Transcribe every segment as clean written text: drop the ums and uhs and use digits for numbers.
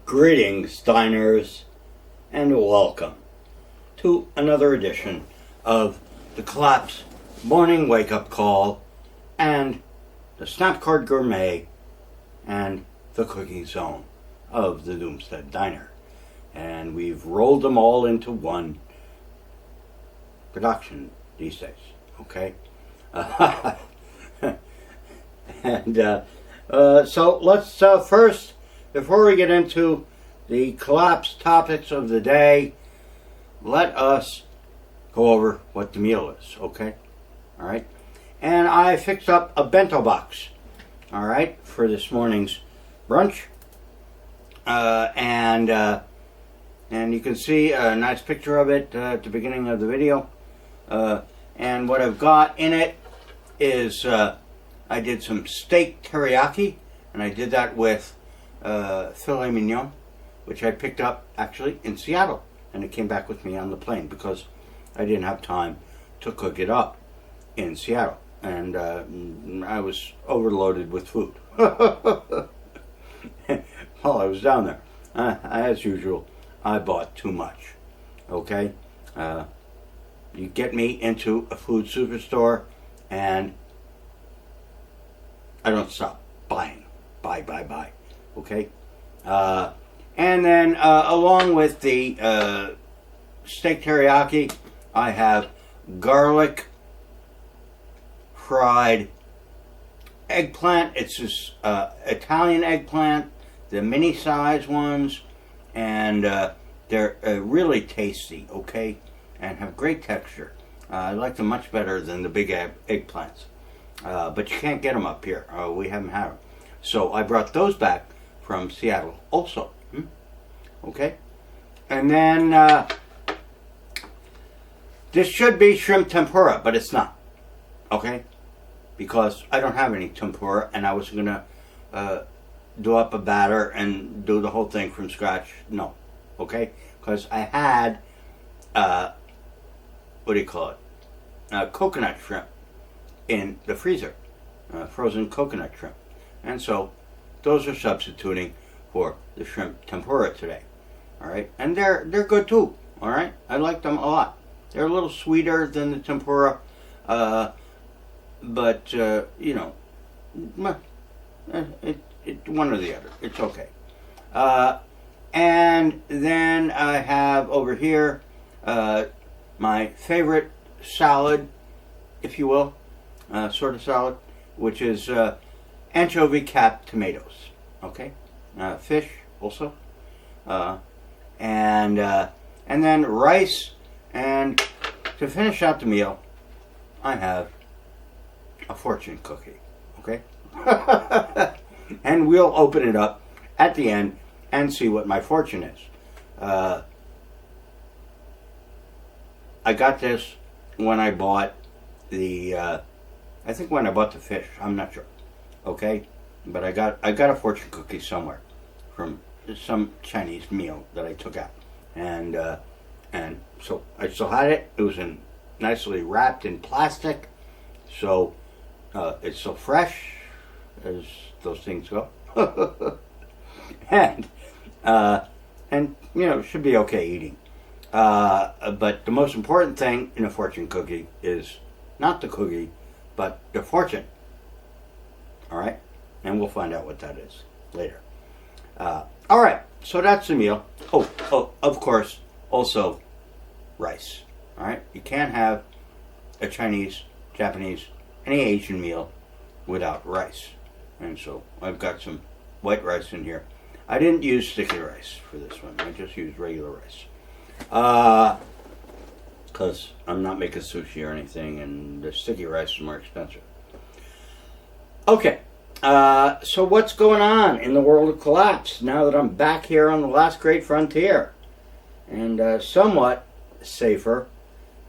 Greetings, diners, and welcome to another edition of the Collapse Morning Wake Up Call and the Snap Card Gourmet and the Cooking Zone of the Doomstead Diner. And we've rolled them all into one production these days, okay? So let's first, before we get into the collapse topics of the day, let us go over what the meal is, okay? All right? And I fixed up a bento box, all right, for this morning's brunch. And you can see a nice picture of it at the beginning of the video. And what I've got in it is I did some steak teriyaki, and I did that with filet mignon, which I picked up actually in Seattle, and it came back with me on the plane because I didn't have time to cook it up in Seattle, and I was overloaded with food while I was down there. As usual, I bought too much. Okay, you get me into a food superstore, and I don't stop buying. Buy. Okay? And then along with the steak teriyaki, I have garlic fried eggplant. It's this Italian eggplant, the mini size ones, and they're really tasty, okay? And have great texture. I like them much better than the big eggplants. But you can't get them up here. We haven't had them. So I brought those back from Seattle also. Okay? And then this should be shrimp tempura, but it's not. Okay? Because I don't have any tempura, and I was going to do up a batter and do the whole thing from scratch. No. Okay? Because I had, coconut shrimp in the freezer, frozen coconut shrimp, and so those are substituting for the shrimp tempura today. All right, and they're good too. All right, I like them a lot. They're a little sweeter than the tempura, but you know, it one or the other. It's okay. And then I have over here my favorite salad, if you will. Sort of salad, which is anchovy capped tomatoes. Okay, fish also, and then rice. And to finish out the meal, I have a fortune cookie. Okay, and we'll open it up at the end and see what my fortune is. I got this when I bought the. I think when I bought the fish, I'm not sure. Okay, but I got a fortune cookie somewhere from some Chinese meal that I took out, and so I still had it. It was nicely wrapped in plastic, so it's so fresh as those things go, and you know, it should be okay eating. But the most important thing in a fortune cookie is not the cookie, but the fortune. All right? And we'll find out what that is later. All right, so that's the meal. Oh, of course, also rice. All right? You can't have a Chinese, Japanese, any Asian meal without rice. And so I've got some white rice in here. I didn't use sticky rice for this one. I just used regular rice. Because I'm not making sushi or anything, and the sticky rice is more expensive. Okay, so what's going on in the world of collapse now that I'm back here on the last great frontier and somewhat safer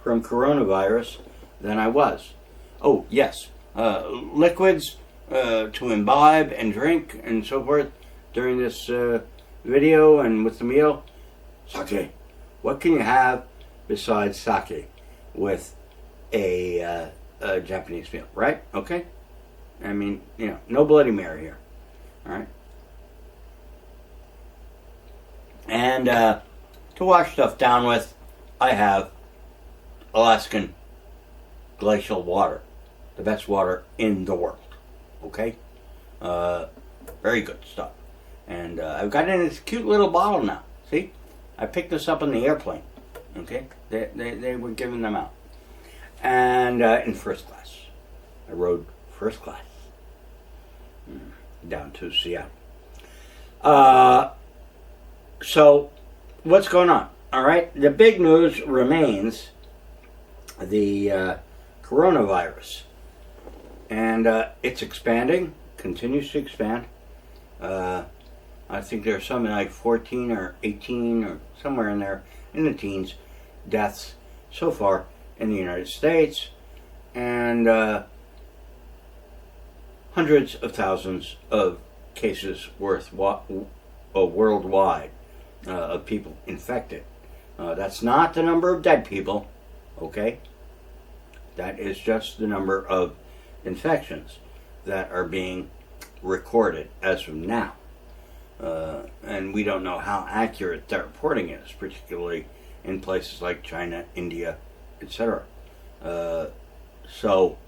from coronavirus than I was? Oh, yes, liquids to imbibe and drink and so forth during this video and with the meal. Sake. What can you have besides sake with a Japanese meal, right? Okay? I mean, you know, no Bloody Mary here. All right? And to wash stuff down with, I have Alaskan glacial water, the best water in the world. Okay, very good stuff. And I've got it in this cute little bottle now. See, I picked this up on the airplane. Okay, they were giving them out, and in first class, I rode first class down to Seattle. So, what's going on? All right, the big news remains the coronavirus, and it's expanding, continues to expand. I think there's something like 14 or 18 or somewhere in there, in the teens, deaths so far in the United States, and hundreds of thousands of cases worldwide of people infected. That's not the number of dead people, okay? That is just the number of infections that are being recorded as of now. And we don't know how accurate that reporting is, particularly in places like China, India, etc. So,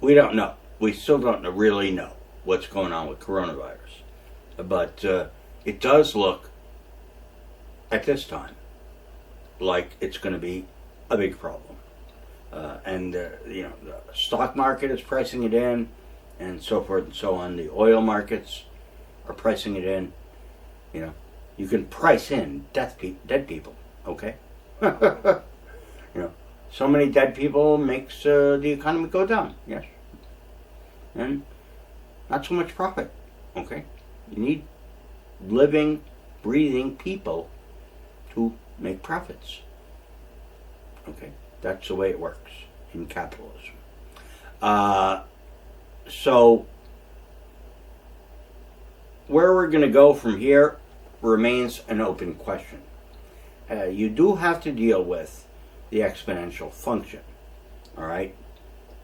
we don't know. We still don't really know what's going on with coronavirus. But it does look, at this time, like it's going to be a big problem. And the stock market is pricing it in, and so forth and so on. The oil markets are pricing it in. You can price in dead people, okay? So many dead people makes the economy go down, yes. And not so much profit, okay? You need living, breathing people to make profits, okay? That's the way it works in capitalism. So, where we're going to go from here remains an open question. You do have to deal with the exponential function, all right?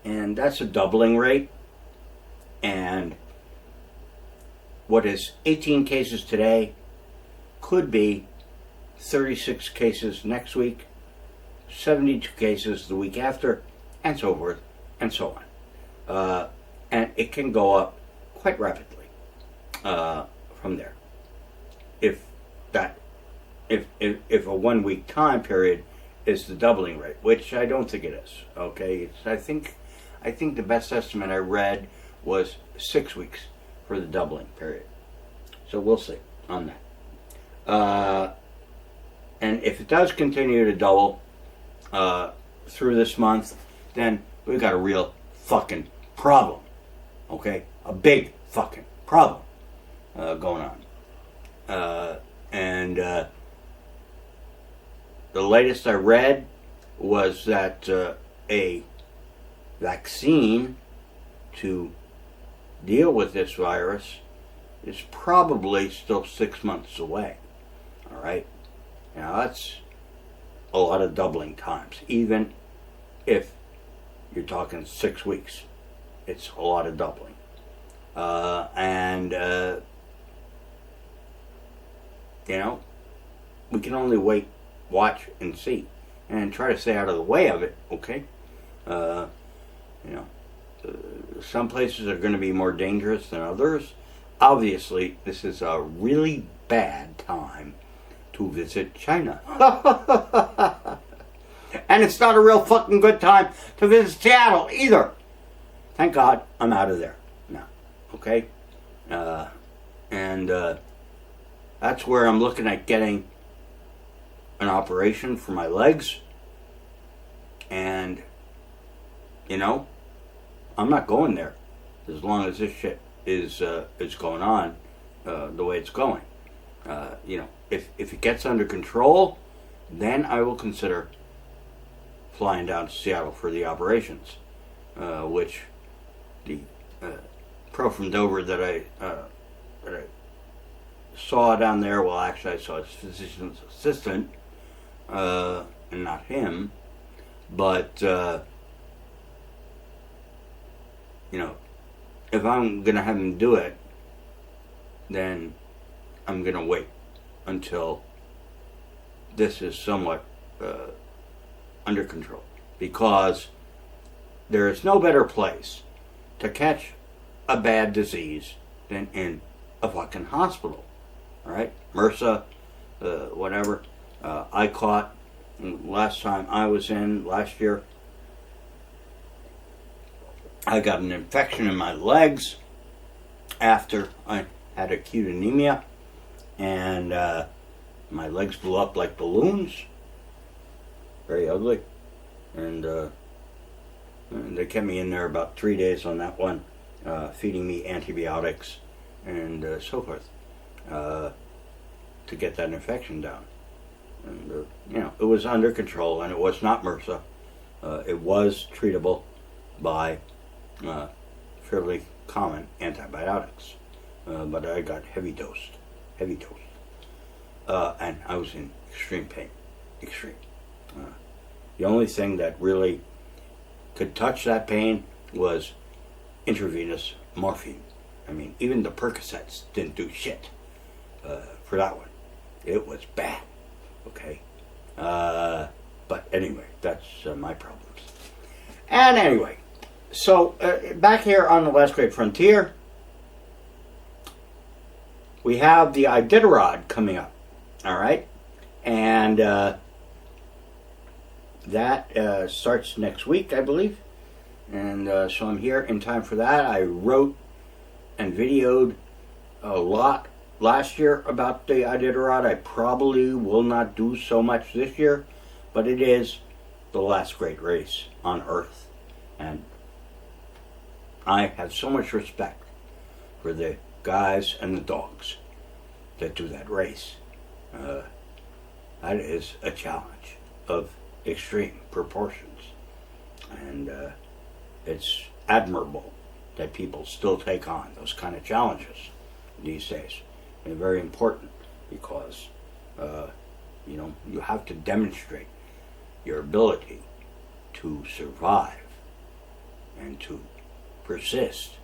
And that's a doubling rate. And what is 18 cases today could be 36 cases next week, 72 cases the week after, and so forth and so on. And it can go up quite rapidly from there. If a 1 week time period is the doubling rate, which I don't think it is. Okay, I think the best estimate I read was 6 weeks for the doubling period. So we'll see on that. And if it does continue to double through this month, then we've got a real fucking problem. Okay? A big fucking problem going on. And the latest I read was that a vaccine to deal with this virus is probably still 6 months away. All right? Now that's a lot of doubling times. Even if you're talking 6 weeks, it's a lot of doubling. We can only wait, watch, and see, and try to stay out of the way of it. Okay, some places are going to be more dangerous than others. Obviously, this is a really bad time to visit China. And it's not a real fucking good time to visit Seattle either. Thank God I'm out of there now. Okay? That's where I'm looking at getting an operation for my legs. And, I'm not going there as long as this shit is going on the way it's going. If it gets under control, then I will consider flying down to Seattle for the operations, which the pro from Dover that I saw down there, well, actually I saw his physician's assistant, and not him, but if I'm gonna have him do it, then I'm going to wait until this is somewhat under control, because there is no better place to catch a bad disease than in a fucking hospital. All right, MRSA, whatever. I caught last time I was in last year. I got an infection in my legs after I had acute anemia, and my legs blew up like balloons. Very ugly. And they kept me in there about 3 days on that one, feeding me antibiotics and so forth, to get that infection down. And, it was under control, and it was not MRSA. It was treatable by fairly common antibiotics. But I got heavy dosed. And I was in extreme pain. Extreme. The only thing that really could touch that pain was intravenous morphine. I mean, even the Percocets didn't do shit for that one. It was bad. Okay? But anyway, that's my problems. And anyway, so back here on the Last Great Frontier, we have the Iditarod coming up. All right? And that starts next week, I believe. And so I'm here in time for that. I wrote and videoed a lot last year about the Iditarod. I probably will not do so much this year, but it is the last great race on Earth. And I have so much respect for the guys and the dogs that do that race. That is a challenge of extreme proportions, and it's admirable that people still take on those kind of challenges these days. They're very important because you have to demonstrate your ability to survive and to persist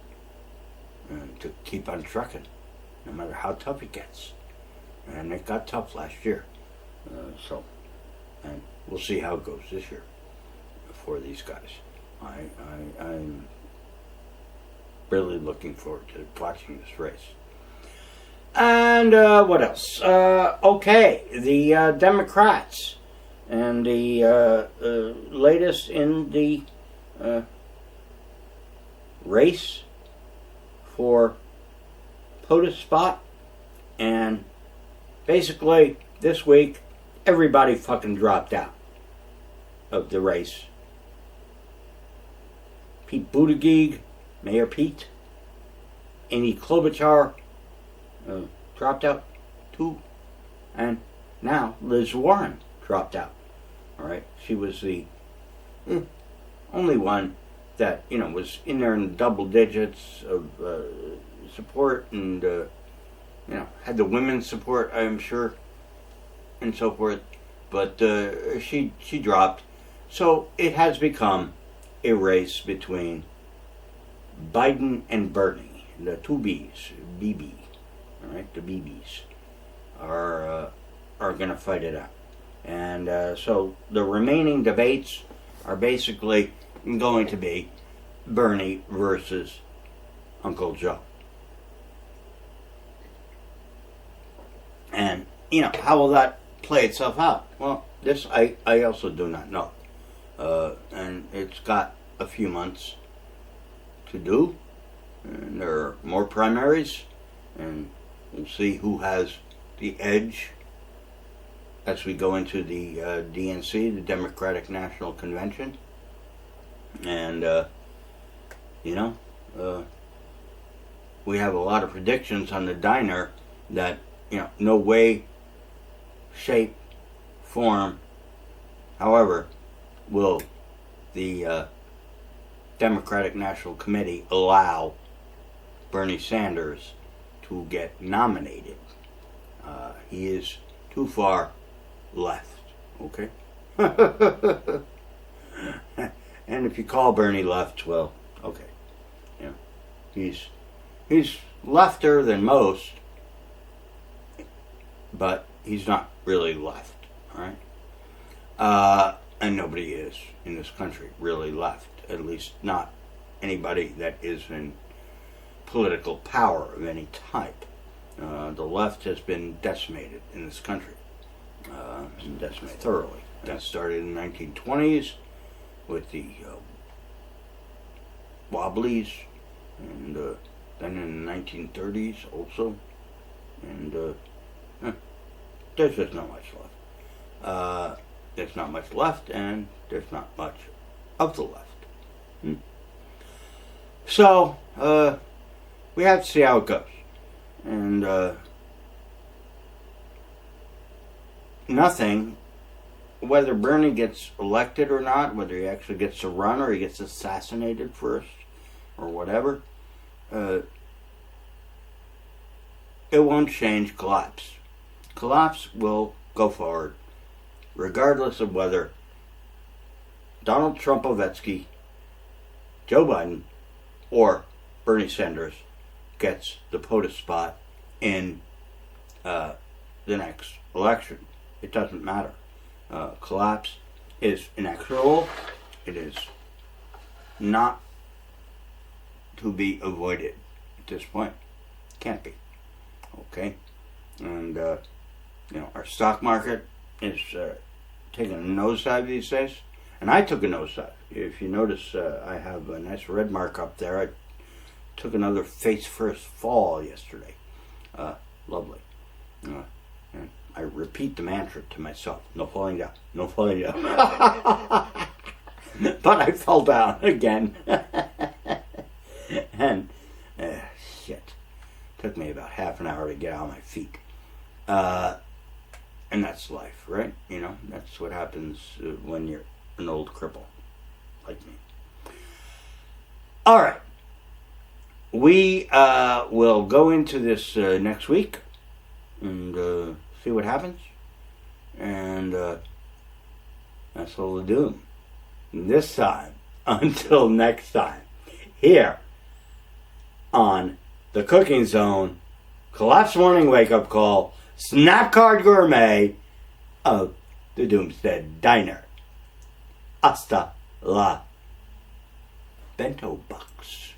and to keep on trucking no matter how tough it gets. And it got tough last year, and we'll see how it goes this year for these guys. I'm really looking forward to watching this race. And what else? Okay, the Democrats and the latest in the race for POTUS spot, and basically this week everybody fucking dropped out of the race. Pete Buttigieg, Mayor Pete, Amy Klobuchar dropped out too, and now Liz Warren dropped out. All right, she was the only one that was in there in double digits of support, and had the women's support, I'm sure, and so forth. But she dropped, so it has become a race between Biden and Bernie, the two B's, BB. All right, the BBs are going to fight it out, and so the remaining debates are basically going to be Bernie versus Uncle Joe. And how will that play itself out? Well, this I also do not know, and it's got a few months to do, and there are more primaries, and we'll see who has the edge as we go into the DNC, the Democratic National Convention. And we have a lot of predictions on the diner that no way, shape, form, however, will the Democratic National Committee allow Bernie Sanders to get nominated. He is too far left, okay? And if you call Bernie left, well, okay. He's lefter than most but he's not really left, all right? And nobody is in this country really left, at least not anybody that is in political power of any type. The left has been decimated in this country, decimated thoroughly. That started in the 1920s with the Wobblies, and then in the 1930s also, and there's just not much left. There's not much left, and there's not much of the left. So, we have to see how it goes. And nothing, whether Bernie gets elected or not, whether he actually gets to run or he gets assassinated first or whatever, it won't change collapse. Collapse will go forward regardless of whether Donald Trumpovetsky, Joe Biden, or Bernie Sanders gets the POTUS spot in the next election. It doesn't matter. Collapse is inexorable. It is not to be avoided at this point. Can't be. Okay? And, our stock market is taking a nosedive these days. And I took a nosedive. If you notice, I have a nice red mark up there. I took another face-first fall yesterday. Lovely. And I repeat the mantra to myself. No falling down. No falling down. But I fell down again. And, shit. Took me about half an hour to get out of my feet. And that's life, right? That's what happens when you're an old cripple like me. All right. We will go into this next week and see what happens. And that's what we'll do. This time, until next time, here on the Cooking Zone, Collapse Morning Wake Up Call, Snap Card Gourmet of the Doomstead Diner. Hasta la Bento Box.